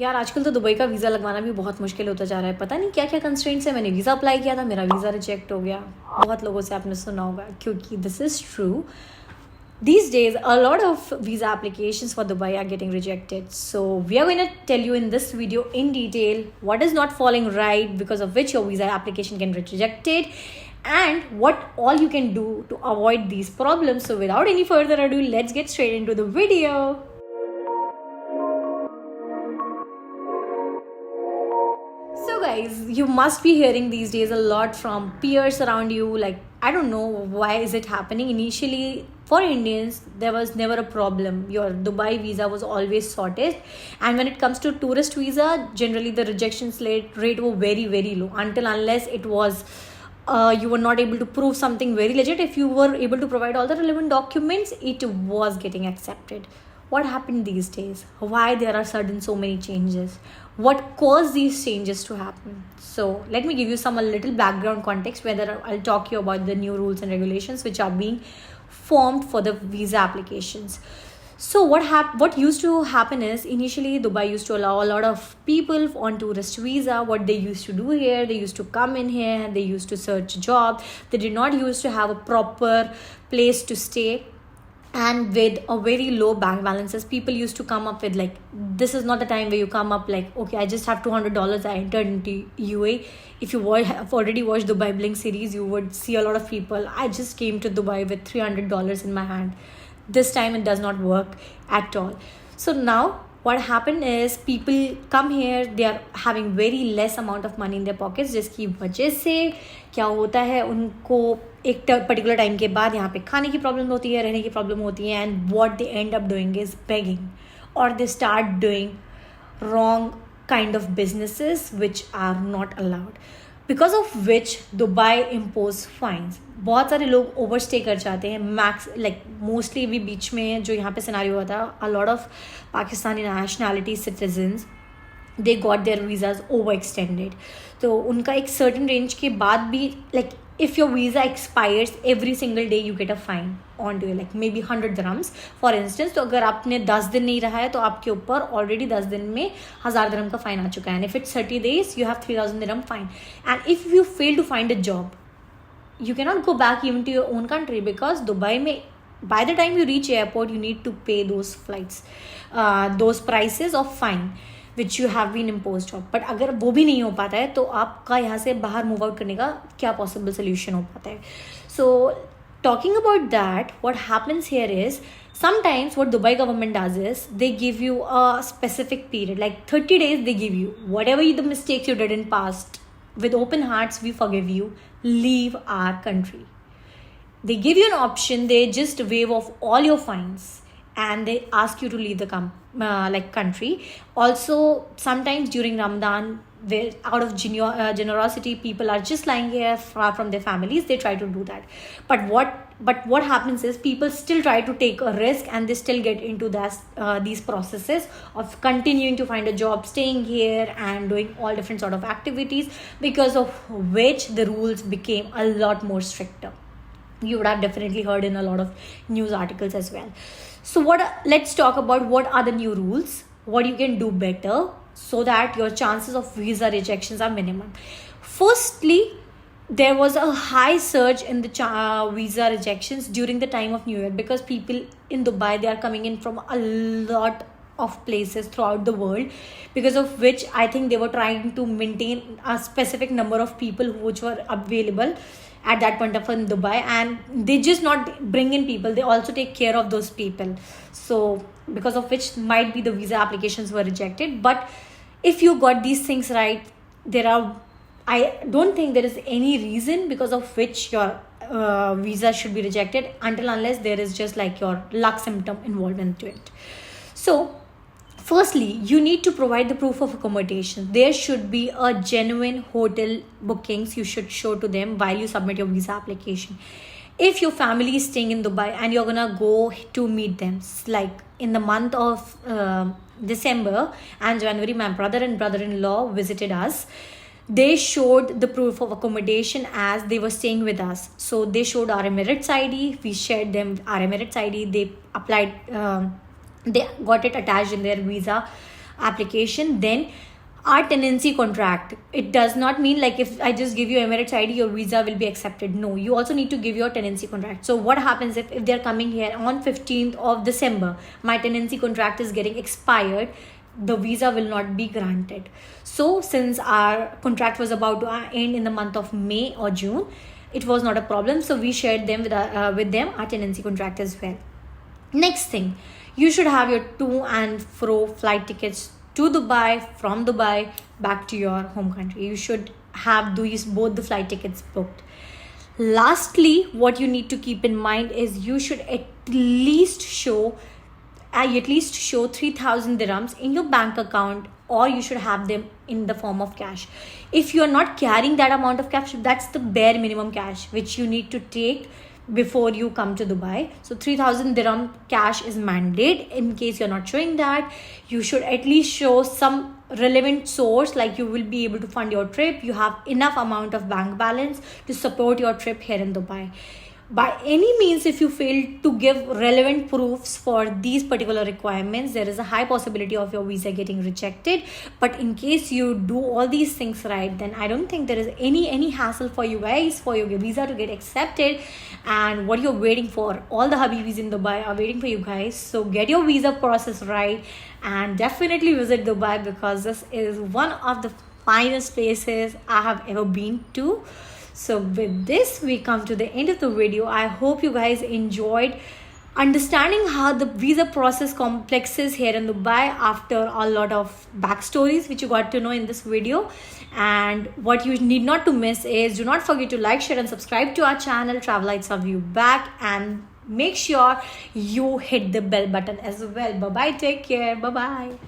यार आजकल तो दुबई का वीज़ा लगवाना भी बहुत मुश्किल होता जा रहा है। पता नहीं क्या क्या कंस्ट्रेंट्स है। मैंने वीज़ा अप्लाई किया था, मेरा वीज़ा रिजेक्ट हो गया। बहुत लोगों से आपने सुना होगा, क्योंकि this is true. These days, a lot of visa applications for Dubai are getting rejected. So, we are going to tell you in this video in detail what is not falling right, because of which your visa application can get rejected, and what all you can do to avoid these problems. So, without any further ado, let's get straight into the video. So, guys, you must be hearing these days a lot from peers around you. Like, I don't know why is it happening. Initially, for Indians, there was never a problem. Your Dubai visa was always sorted. And when it comes to tourist visa, generally the rejection rate was very, very low, until unless it was you were not able to prove something very legit. If you were able to provide all the relevant documents, it was getting accepted. What happened these days? Why there are sudden so many changes? What caused these changes to happen? So let me give you some a little background context, whether I'll talk you about the new rules and regulations which are being formed for the visa applications. So what used to happen is, initially Dubai used to allow a lot of people on tourist visa. What they used to do here, they used to come in here, they used to search a job. They did not used to have a proper place to stay, and with a very low bank balances, people used to come up with, like, this is not the time where you come up like, okay, I just have $200, I entered into UA. If you have already watched Dubai Bling series, you would see a lot of people, I just came to Dubai with $300 in my hand. This time it does not work at all. So now what happened is, people come here, they are having very less amount of money in their pockets, जिसकी वजह से क्या होता है, उनको एक particular time के बाद यहाँ पे खाने की प्रॉब्लम होती है, रहने की प्रॉब्लम होती है, and what they end up doing is begging, और they start doing wrong kind of businesses which are not allowed, because of which Dubai impose fines. बहुत सारे लोग ओवरस्टे कर जाते हैं. मैक्स लाइक मोस्टली भी बीच में जो यहाँ पे सिनारियो हुआ था, a lot of Pakistani nationality citizens, they got their visas over extended. तो उनका एक सर्टन रेंज के बाद भी, like, if your visa expires, every single day you get a fine on to you, like maybe 100 dirhams for instance. तो अगर आपने 10 दिन नहीं रहा है तो आपके ऊपर ऑलरेडी 10 दिन में 1000 dirham का फाइन आ चुका है. And if it's 30 days you have 3000 dirham fine. And if you fail to find a job, you cannot go back even to your own country, because Dubai में by the time you reach airport you need to pay those flights, those prices of fine which you have been imposed on. But अगर वो भी नहीं हो पाता है तो आपका यहाँ से बाहर मूव आउट करने का क्या पॉसिबल सोल्यूशन हो पाता है. सो talking about that, what happens here is, sometimes what Dubai government does is, they give you a specific period, like 30 days they give you, whatever the mistakes you did in past, with open hearts we forgive you, leave our country. They give you an option, they just waive off all your fines and they ask you to leave the country. Also, sometimes during Ramadan, out of generosity, people are just lying here far from their families, they try to do that. But what happens is, people still try to take a risk and they still get into these processes of continuing to find a job, staying here and doing all different sort of activities, because of which the rules became a lot more stricter. You would have definitely heard in a lot of news articles as well. So let's talk about what are the new rules, what you can do better so that your chances of visa rejections are minimum. Firstly, there was a high surge in the visa rejections during the time of New Year, because people in Dubai, they are coming in from a lot of places throughout the world, because of which I think they were trying to maintain a specific number of people which were available at that point of in Dubai, and they just not bring in people, they also take care of those people. So because of which might be the visa applications were rejected. But if you got these things right, I don't think there is any reason because of which your visa should be rejected, until unless there is just like your luck symptom involved into it. So firstly, you need to provide the proof of accommodation. There should be a genuine hotel bookings you should show to them while you submit your visa application. If your family is staying in Dubai and you're gonna go to meet them, like in the month of December and January, my brother and brother-in-law visited us. They showed the proof of accommodation as they were staying with us. So they showed our Emirates ID. We shared them our Emirates ID. They applied, they got it attached in their visa application, then our tenancy contract. It does not mean like if I just give you Emirates ID, your visa will be accepted. No, you also need to give your tenancy contract. So what happens if they're coming here on 15th of December, my tenancy contract is getting expired, the visa will not be granted. So since our contract was about to end in the month of May or June, it was not a problem. So we shared them with them our tenancy contract as well. Next thing, you should have your to and fro flight tickets to Dubai, from Dubai back to your home country. You should have both the flight tickets booked. Lastly, what you need to keep in mind is you should at least show 3,000 dirhams in your bank account, or you should have them in the form of cash. If you are not carrying that amount of cash, that's the bare minimum cash which you need to take before you come to Dubai. So 3,000 dirham cash is mandate. In case you're not showing that, you should at least show some relevant source, like you will be able to fund your trip, you have enough amount of bank balance to support your trip here in Dubai. By any means, if you fail to give relevant proofs for these particular requirements, there is a high possibility of your visa getting rejected. But in case you do all these things right, then I don't think there is any hassle for you guys for your visa to get accepted. And what you're waiting for, all the Habibis in Dubai are waiting for you guys. So get your visa process right and definitely visit Dubai, because this is one of the finest places I have ever been to. So with this, we come to the end of the video. I hope you guys enjoyed understanding how the visa process complexes here in Dubai after a lot of backstories which you got to know in this video. And what you need not to miss is, do not forget to like, share and subscribe to our channel Travelites of You Back, and make sure you hit the bell button as well. Bye bye, take care, bye bye.